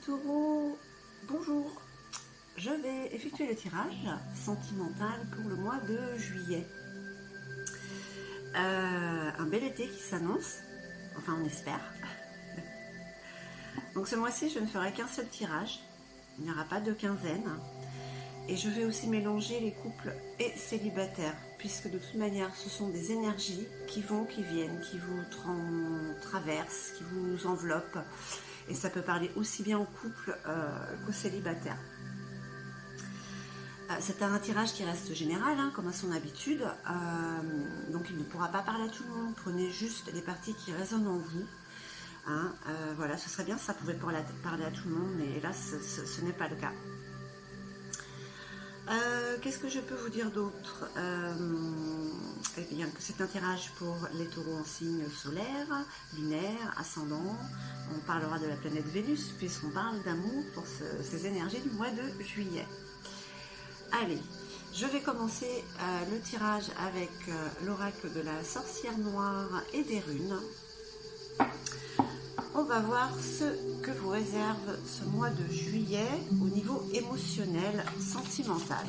Taureau, bonjour. Je vais effectuer le tirage sentimental pour le mois de juillet. Un bel été qui s'annonce, enfin on espère. Donc ce mois-ci je ne ferai qu'un seul tirage, il n'y aura pas de quinzaine. Et je vais aussi mélanger les couples et célibataires, puisque de toute manière ce sont des énergies qui vont, qui viennent, qui vous traversent, qui vous enveloppent. Et ça peut parler aussi bien aux couples qu'aux célibataires. C'est un tirage qui reste général, hein, comme à son habitude. Donc il ne pourra pas parler à tout le monde. Prenez juste les parties qui résonnent en vous. Hein, voilà, ce serait bien si ça pouvait parler à tout le monde, mais hélas, ce n'est pas le cas. Qu'est-ce que je peux vous dire d'autre? Eh bien, que c'est un tirage pour les taureaux en signe solaire, lunaire, ascendant. On parlera de la planète Vénus, puisqu'on parle d'amour pour ces énergies du mois de juillet. Allez, je vais commencer le tirage avec l'oracle de la sorcière noire et des runes. On va voir ce que vous réserve ce mois de juillet au niveau émotionnel, sentimental.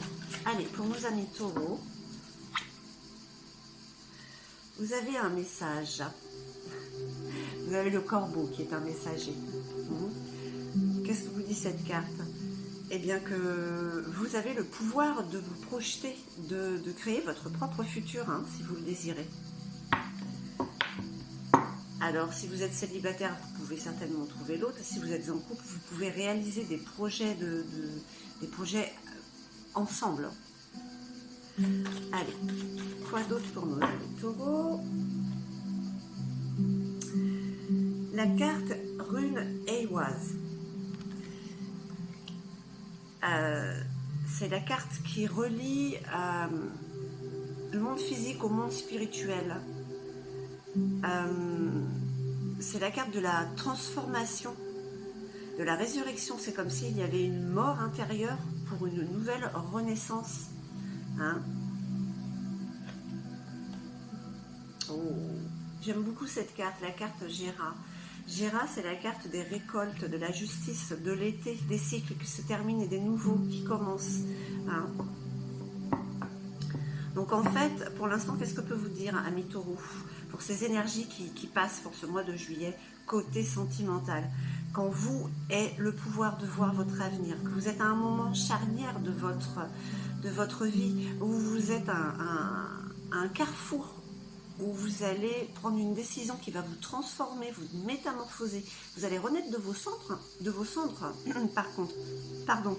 Allez, pour nos amis taureaux, vous avez un message. Vous avez le corbeau qui est un messager. Qu'est-ce que vous dit cette carte? Eh bien que vous avez le pouvoir de vous projeter, de créer votre propre futur, hein, si vous le désirez. Alors, si vous êtes célibataire, vous pouvez certainement trouver l'autre. Si vous êtes en couple, vous pouvez réaliser des projets, des projets ensemble. Allez, quoi d'autre pour nos amis taureaux? La carte rune Eiwaz. C'est la carte qui relie le monde physique au monde spirituel. C'est la carte de la transformation, de la résurrection. C'est comme s'il y avait une mort intérieure pour une nouvelle renaissance. Hein? Oh, j'aime beaucoup cette carte, la carte Gera. Gera, c'est la carte des récoltes, de la justice, de l'été, des cycles qui se terminent et des nouveaux qui commencent. Hein? Donc en fait, pour l'instant, qu'est-ce que peut vous dire, amis taureaux, pour ces énergies qui passent pour ce mois de juillet, côté sentimental, quand vous avez le pouvoir de voir votre avenir, que vous êtes à un moment charnière de votre vie, où vous êtes à un carrefour, où vous allez prendre une décision qui va vous transformer, vous métamorphoser, vous allez renaître de vos cendres, par contre, pardon,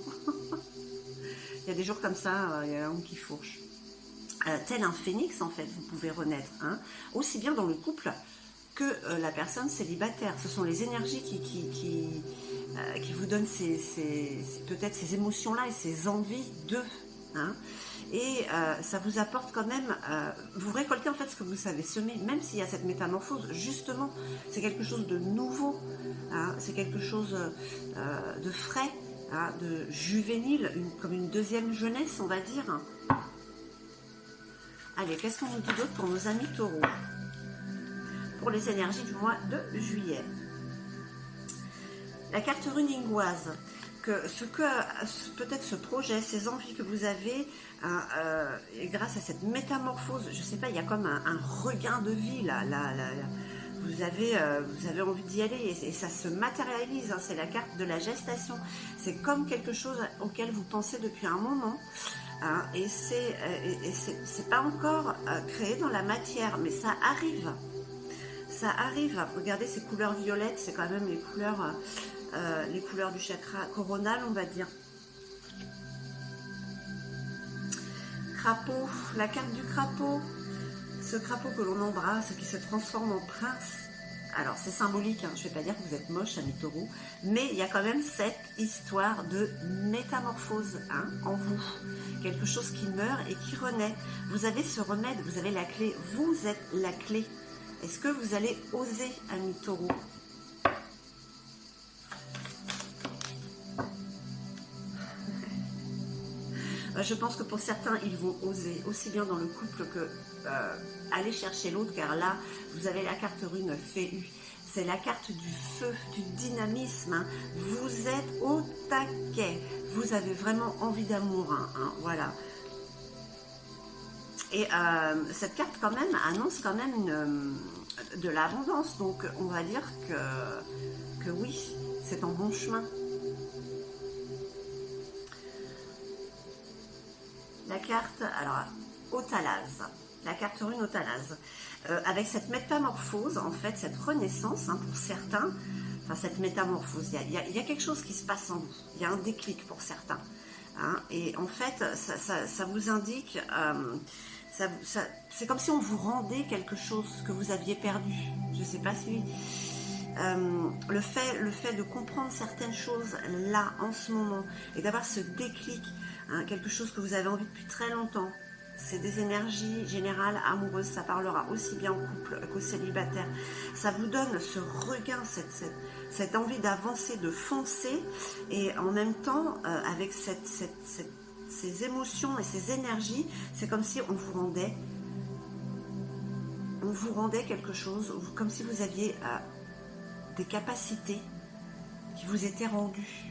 il y a des jours comme ça, il y a un qui fourche. Tel un phénix, en fait, vous pouvez renaître, hein, aussi bien dans le couple que la personne célibataire. Ce sont les énergies qui vous donnent peut-être ces émotions-là et ces envies d'eux. Hein, et ça vous apporte quand même, vous récoltez en fait ce que vous savez semer, même s'il y a cette métamorphose, justement, c'est quelque chose de nouveau, hein, c'est quelque chose de frais, hein, de juvénile, comme une deuxième jeunesse, on va dire. Allez, qu'est-ce qu'on nous dit d'autre pour nos amis taureaux? Pour les énergies du mois de juillet. La carte runingoise, que peut-être ce projet, ces envies que vous avez, et grâce à cette métamorphose, je ne sais pas, il y a comme un regain de vie là, vous avez envie d'y aller et ça se matérialise, hein, c'est la carte de la gestation, c'est comme quelque chose auquel vous pensez depuis un moment. Hein, et c'est pas encore créé dans la matière, mais ça arrive. Ça arrive. Regardez ces couleurs violettes, c'est quand même les couleurs du chakra coronal, on va dire. Crapaud, la carte du crapaud. Ce crapaud que l'on embrasse, qui se transforme en prince. Alors c'est symbolique, hein, je ne vais pas dire que vous êtes moche, amis taureaux, mais il y a quand même cette histoire de métamorphose, hein, en vous. Quelque chose qui meurt et qui renaît. Vous avez ce remède, vous avez la clé, vous êtes la clé. Est-ce que vous allez oser, amis taureaux? Je pense que pour certains, ils vont oser, aussi bien dans le couple que aller chercher l'autre, car là, vous avez la carte rune Féu. C'est la carte du feu, du dynamisme. Hein. Vous êtes au taquet. Vous avez vraiment envie d'amour. Hein, voilà. Et cette carte quand même annonce quand même de l'abondance. Donc on va dire que oui, c'est en bon chemin. La carte, alors, Autalaz. La carte rune Autalaz. Avec cette métamorphose, en fait, cette renaissance, hein, pour certains, enfin cette métamorphose, il y a quelque chose qui se passe en vous. Il y a un déclic pour certains. Hein, et en fait, ça vous indique... c'est comme si on vous rendait quelque chose que vous aviez perdu. Je ne sais pas si... le fait de comprendre certaines choses là, en ce moment, et d'avoir ce déclic, hein, quelque chose que vous avez envie depuis très longtemps, c'est des énergies générales amoureuses, ça parlera aussi bien au couple qu'aux célibataires. Ça vous donne ce regain, cette envie d'avancer, de foncer, et en même temps, avec ces émotions et ces énergies, c'est comme si on vous rendait quelque chose, comme si vous aviez des capacités qui vous étaient rendues.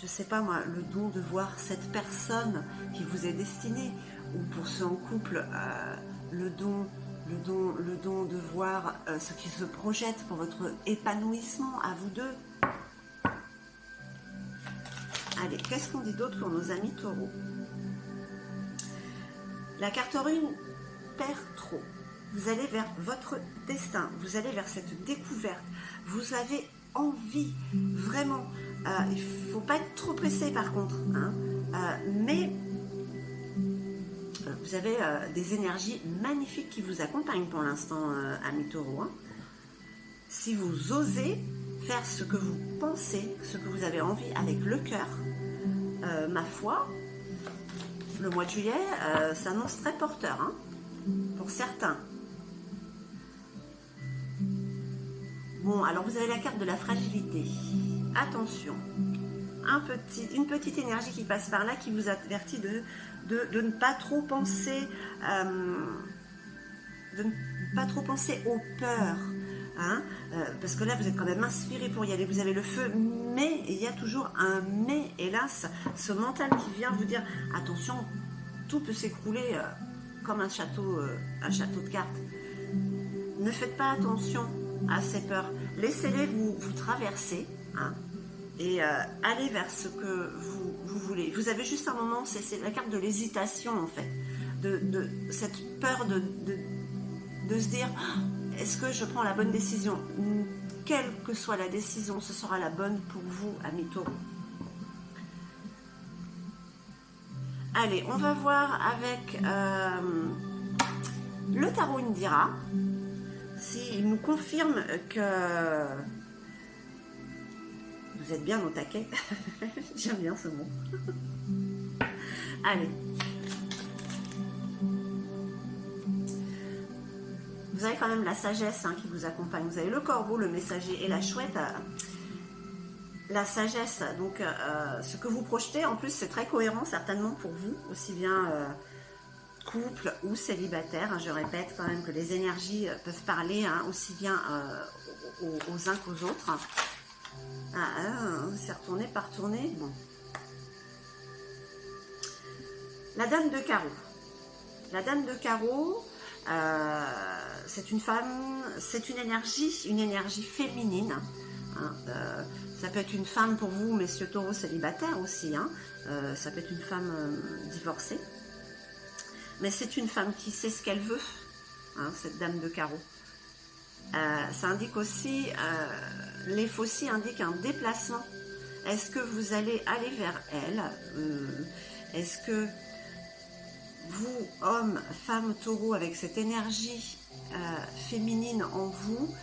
Je sais pas moi, le don de voir cette personne qui vous est destinée, ou pour ceux en couple, le don de voir ce qui se projette pour votre épanouissement à vous deux. Allez, qu'est-ce qu'on dit d'autre pour nos amis taureaux? La carte rune perd trop. Vous allez vers votre destin, vous allez vers cette découverte. Vous avez envie, vraiment. Il ne faut pas être trop pressé par contre. Hein, mais vous avez des énergies magnifiques qui vous accompagnent pour l'instant, amis taureaux. Hein. Si vous osez faire ce que vous pensez, ce que vous avez envie avec le cœur, ma foi, le mois de juillet s'annonce très porteur, hein, pour certains. Bon, alors vous avez la carte de la fragilité. Attention, une petite énergie qui passe par là qui vous avertit de ne pas trop penser, aux peurs. Hein, parce que là vous êtes quand même inspiré pour y aller, vous avez le feu, mais il y a toujours un mais, hélas, ce mental qui vient vous dire attention, tout peut s'écrouler comme un château de cartes. Ne faites pas attention à ces peurs, laissez-les vous traverser, hein, et allez vers ce que vous voulez. Vous avez juste un moment, c'est la carte de l'hésitation en fait, de cette peur de se dire est-ce que je prends la bonne décision? Quelle que soit la décision, ce sera la bonne pour vous, amis taureaux. Allez, on va voir avec le tarot Indira, s'il nous confirme que vous êtes bien au taquet. J'aime bien ce mot. Allez. Vous avez quand même la sagesse, hein, qui vous accompagne. Vous avez le corbeau, le messager et la chouette. La sagesse, donc ce que vous projetez, en plus c'est très cohérent certainement pour vous, aussi bien couple ou célibataire. Hein, je répète quand même que les énergies peuvent parler, hein, aussi bien aux uns qu'aux autres. C'est retourné, pas retourné. Bon. La dame de carreau. La dame de carreau, c'est une femme, c'est une énergie féminine. Hein, ça peut être une femme pour vous, messieurs taureaux célibataires aussi. Hein, ça peut être une femme divorcée. Mais c'est une femme qui sait ce qu'elle veut, hein, cette dame de carreau. Ça indique aussi, les faucilles indiquent un déplacement. Est-ce que vous allez aller vers elle? Est-ce que vous, hommes, femmes, taureaux, avec cette énergie féminine en vous,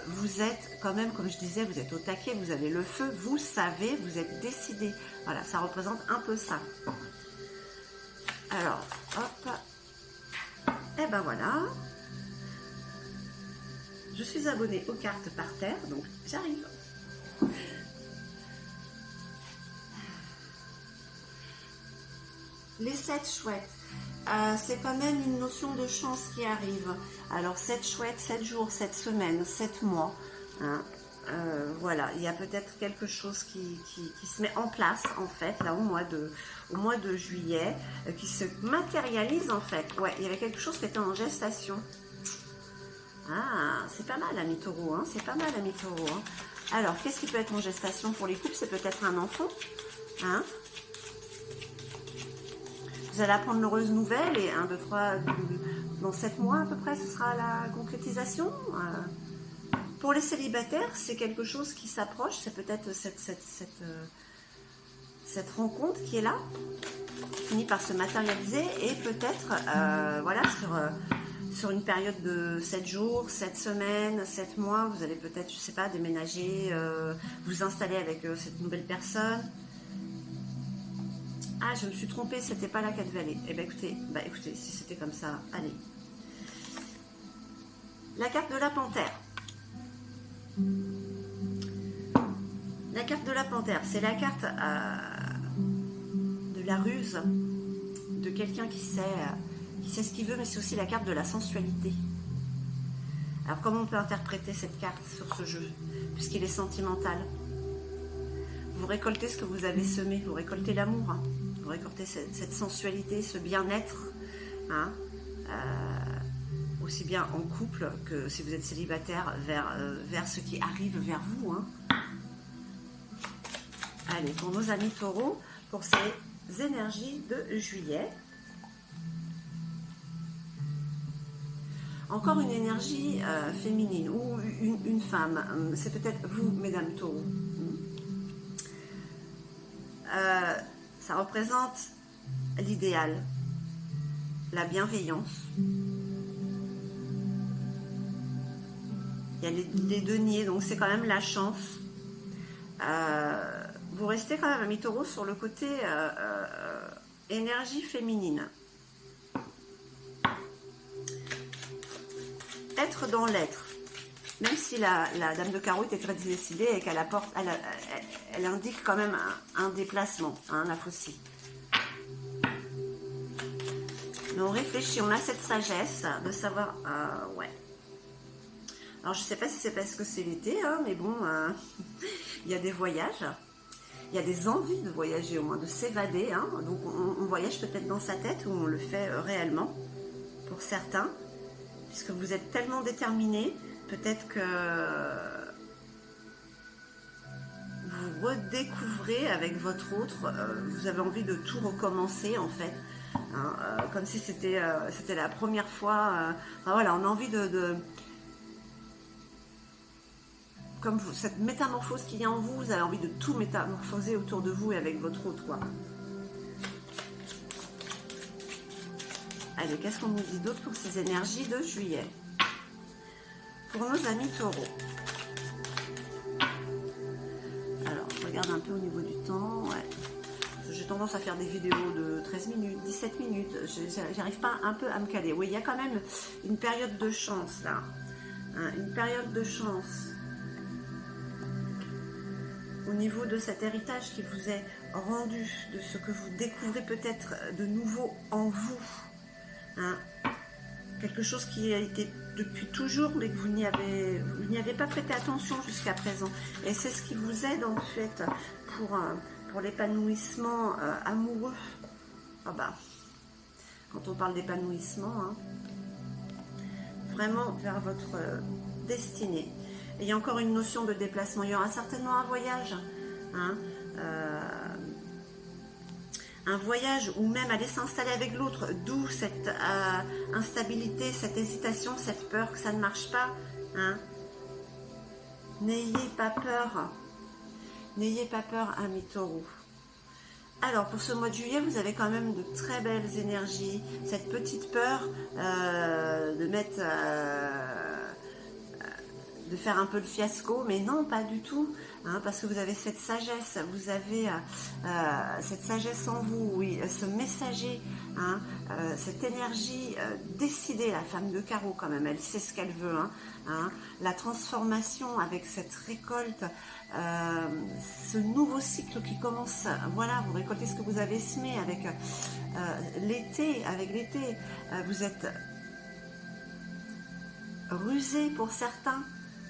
vous êtes quand même, comme je disais, vous êtes au taquet, vous avez le feu, vous savez, vous êtes décidé. Voilà, ça représente un peu ça. Alors, hop, et ben voilà. Je suis abonnée aux cartes par terre, donc j'arrive. Les 7 chouettes. c'est quand même une notion de chance qui arrive. Alors 7 chouettes, 7 jours, 7 semaines, 7 mois. Hein. Voilà, il y a peut-être quelque chose qui se met en place en fait là au mois de juillet, qui se matérialise en fait. Ouais, il y avait quelque chose qui était en gestation. Ah, c'est pas mal ami taureau, hein, c'est pas mal ami taureau. Hein. Alors, qu'est-ce qui peut être en gestation pour les couples? C'est peut-être un enfant. Hein. Vous allez apprendre l'heureuse nouvelle et 1, 2, 3, dans 7 mois à peu près, ce sera la concrétisation. Pour les célibataires, c'est quelque chose qui s'approche, c'est peut-être cette rencontre qui est là, qui finit par se matérialiser et peut-être, voilà, sur une période de 7 jours, 7 semaines, 7 mois, vous allez peut-être, je sais pas, déménager, vous installer avec cette nouvelle personne. Ah, je me suis trompée, c'était pas la 4 vallées. Eh bien, écoutez, si c'était comme ça, allez. La carte de la panthère. La carte de la panthère, c'est la carte de la ruse, de quelqu'un qui sait ce qu'il veut, mais c'est aussi la carte de la sensualité. Alors, comment on peut interpréter cette carte sur ce jeu, puisqu'il est sentimental? Vous récoltez ce que vous avez semé, vous récoltez l'amour, hein. Vous récoltez cette sensualité, ce bien-être, hein, aussi bien en couple que si vous êtes célibataire, vers ce qui arrive vers vous. Hein. Allez, pour nos amis taureaux, pour ces énergies de juillet. Encore une énergie féminine ou une femme. C'est peut-être vous, mesdames taureaux. Ça représente l'idéal, la bienveillance. Il y a les deniers, donc c'est quand même la chance. Vous restez quand même, amis taureaux, sur le côté énergie féminine. Être dans l'être. Même si la dame de carreau était très décidée et qu'elle apporte, elle indique quand même un déplacement, hein, la faucille. Mais on réfléchit, on a cette sagesse de savoir, ouais. Alors je ne sais pas si c'est parce que c'est l'été, hein, mais bon, il y a des voyages, il y a des envies de voyager au moins, de s'évader. Hein, donc on voyage peut-être dans sa tête ou on le fait réellement pour certains, puisque vous êtes tellement déterminés. Peut-être que vous redécouvrez avec votre autre, vous avez envie de tout recommencer en fait, hein, comme si c'était la première fois. Enfin, voilà, on a envie comme vous, cette métamorphose qu'il y a en vous, vous avez envie de tout métamorphoser autour de vous et avec votre autre, quoi. Allez, qu'est-ce qu'on nous dit d'autre pour ces énergies de juillet? Pour nos amis taureaux. Alors, je regarde un peu au niveau du temps. Ouais. J'ai tendance à faire des vidéos de 13 minutes, 17 minutes. J'arrive pas un peu à me caler. Oui, il y a quand même une période de chance, là. Hein, une période de chance. Au niveau de cet héritage qui vous est rendu, de ce que vous découvrez peut-être de nouveau en vous. Hein. Quelque chose qui a été depuis toujours, mais que vous n'y avez pas prêté attention jusqu'à présent. Et c'est ce qui vous aide en fait pour l'épanouissement amoureux. Ah bah, quand on parle d'épanouissement, hein, vraiment vers votre destinée. Et il y a encore une notion de déplacement. Il y aura certainement un voyage. Hein, un voyage ou même aller s'installer avec l'autre, d'où cette instabilité, cette hésitation, cette peur que ça ne marche pas. Hein. N'ayez pas peur. N'ayez pas peur, amis taureaux. Alors, pour ce mois de juillet, vous avez quand même de très belles énergies. Cette petite peur de mettre... de faire un peu le fiasco, mais non, pas du tout. hein, parce que vous avez cette sagesse, vous avez cette sagesse en vous, oui, ce messager, hein, cette énergie décidée, la femme de carreau quand même, elle sait ce qu'elle veut, hein, la transformation avec cette récolte, ce nouveau cycle qui commence, voilà, vous récoltez ce que vous avez semé avec l'été, vous êtes rusé pour certains,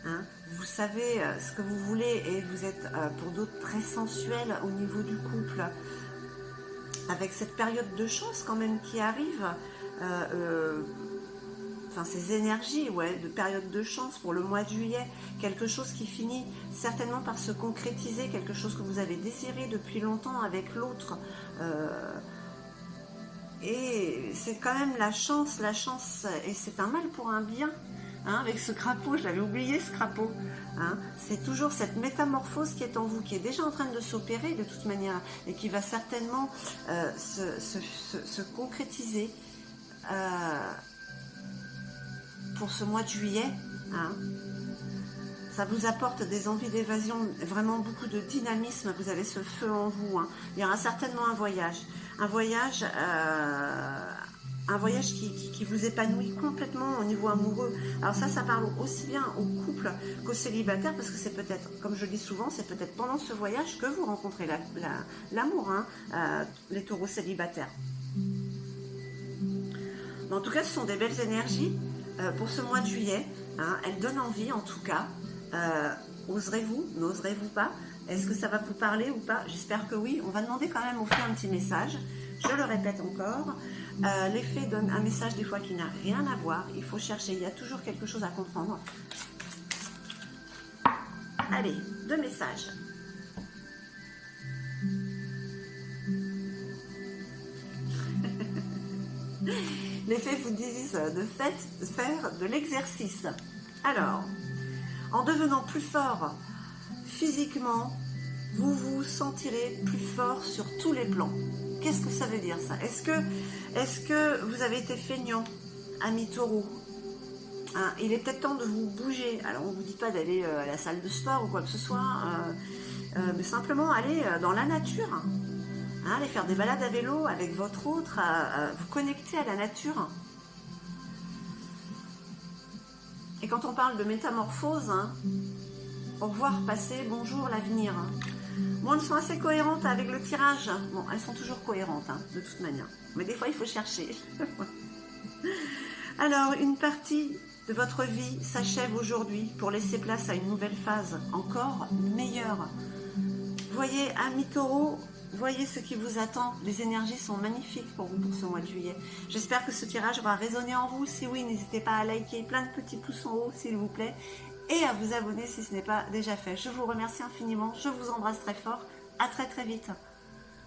hein, vous savez ce que vous voulez et vous êtes pour d'autres très sensuel au niveau du couple, avec cette période de chance quand même qui arrive, enfin ces énergies, ouais, de période de chance pour le mois de juillet, quelque chose qui finit certainement par se concrétiser, quelque chose que vous avez désiré depuis longtemps avec l'autre, et c'est quand même la chance, et c'est un mal pour un bien, hein, avec ce crapaud, je l'avais oublié ce crapaud, hein, c'est toujours cette métamorphose qui est en vous, qui est déjà en train de s'opérer de toute manière, et qui va certainement se concrétiser, pour ce mois de juillet, hein. Ça vous apporte des envies d'évasion, vraiment beaucoup de dynamisme, vous avez ce feu en vous, hein. Il y aura certainement un voyage qui vous épanouit complètement au niveau amoureux. Alors ça parle aussi bien au couple qu'aux célibataires, parce que c'est peut-être, comme je dis souvent, c'est peut-être pendant ce voyage que vous rencontrez l'amour, hein, les taureaux célibataires. Mais en tout cas, ce sont des belles énergies pour ce mois de juillet, hein. Elles donnent envie en tout cas. Oserez-vous, n'oserez-vous pas? Est-ce que ça va vous parler ou pas? J'espère que oui. On va demander quand même au fait un petit message. Je le répète encore. Les fées donnent un message des fois qui n'a rien à voir. Il faut chercher, il y a toujours quelque chose à comprendre. Allez, 2 messages. Les fées vous disent de faire de l'exercice. Alors, en devenant plus fort physiquement, vous vous sentirez plus fort sur tous les plans. Qu'est-ce que ça veut dire ça? Est-ce que vous avez été feignant, ami taureau, hein? Il est peut-être temps de vous bouger. Alors on ne vous dit pas d'aller à la salle de sport ou quoi que ce soit, mais simplement aller dans la nature, hein, aller faire des balades à vélo avec votre autre, vous connecter à la nature. Et quand on parle de métamorphose, hein, au revoir passé, bonjour l'avenir. Bon, elles sont assez cohérentes avec le tirage. Bon, elles sont toujours cohérentes, hein, de toute manière. Mais des fois, il faut chercher. Alors, une partie de votre vie s'achève aujourd'hui pour laisser place à une nouvelle phase encore meilleure. Voyez, amis taureaux, voyez ce qui vous attend. Les énergies sont magnifiques pour vous pour ce mois de juillet. J'espère que ce tirage aura résonné en vous. Si oui, n'hésitez pas à liker, plein de petits pouces en haut s'il vous plaît, et à vous abonner si ce n'est pas déjà fait. Je vous remercie infiniment, je vous embrasse très fort. À très très vite.